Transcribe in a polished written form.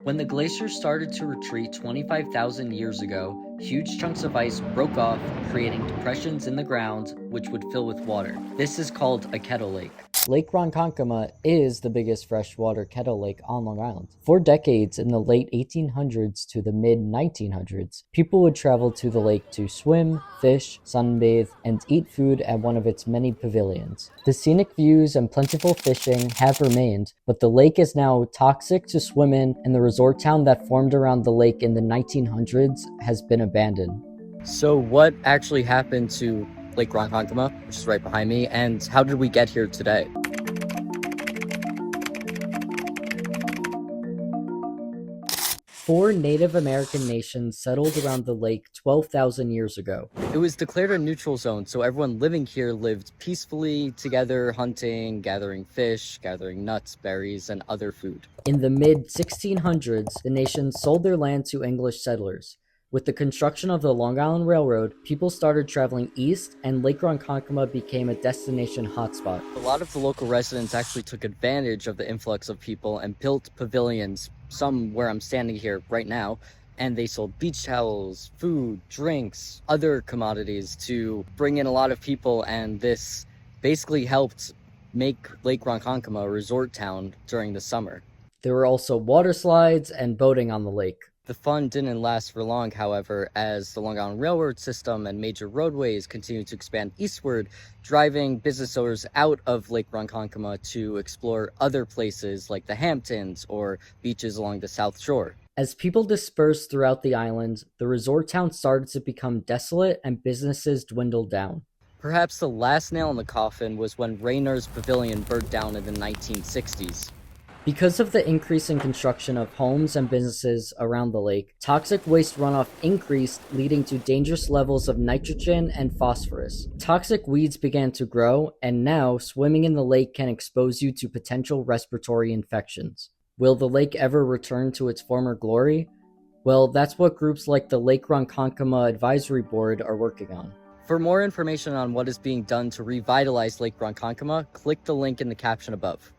When the glaciers started to retreat 25,000 years ago, huge chunks of ice broke off, creating depressions in the ground, which would fill with water. This is called a kettle lake. Lake Ronkonkoma is the biggest freshwater kettle lake on Long Island. For decades, in the late 1800s to the mid 1900s, people would travel to the lake to swim, fish, sunbathe, and eat food at one of its many pavilions. The scenic views and plentiful fishing have remained, but the lake is now toxic to swim in, and the resort town that formed around the lake in the 1900s has been abandoned. So what actually happened to Lake Ronkonkoma, which is right behind me, and how did we get here today? Four Native American nations settled around the lake 12,000 years ago. It was declared a neutral zone, so everyone living here lived peacefully together, hunting, gathering fish, gathering nuts, berries, and other food. In the mid-1600s, the nation sold their land to English settlers. With the construction of the Long Island Railroad, people started traveling east, and Lake Ronkonkoma became a destination hotspot. A lot of the local residents actually took advantage of the influx of people and built pavilions, some where I'm standing here right now, and they sold beach towels, food, drinks, other commodities to bring in a lot of people, and this basically helped make Lake Ronkonkoma a resort town during the summer. There were also water slides and boating on the lake. The fun didn't last for long, however, as the Long Island Railroad system and major roadways continued to expand eastward, driving business owners out of Lake Ronkonkoma to explore other places like the Hamptons or beaches along the South Shore. As people dispersed throughout the island, the resort town started to become desolate and businesses dwindled down. Perhaps the last nail in the coffin was when Raynor's Pavilion burnt down in the 1960s. Because of the increase in construction of homes and businesses around the lake, toxic waste runoff increased, leading to dangerous levels of nitrogen and phosphorus. Toxic weeds began to grow, and now swimming in the lake can expose you to potential respiratory infections. Will the lake ever return to its former glory? Well, that's what groups like the Lake Ronkonkoma Advisory Board are working on. For more information on what is being done to revitalize Lake Ronkonkoma, click the link in the caption above.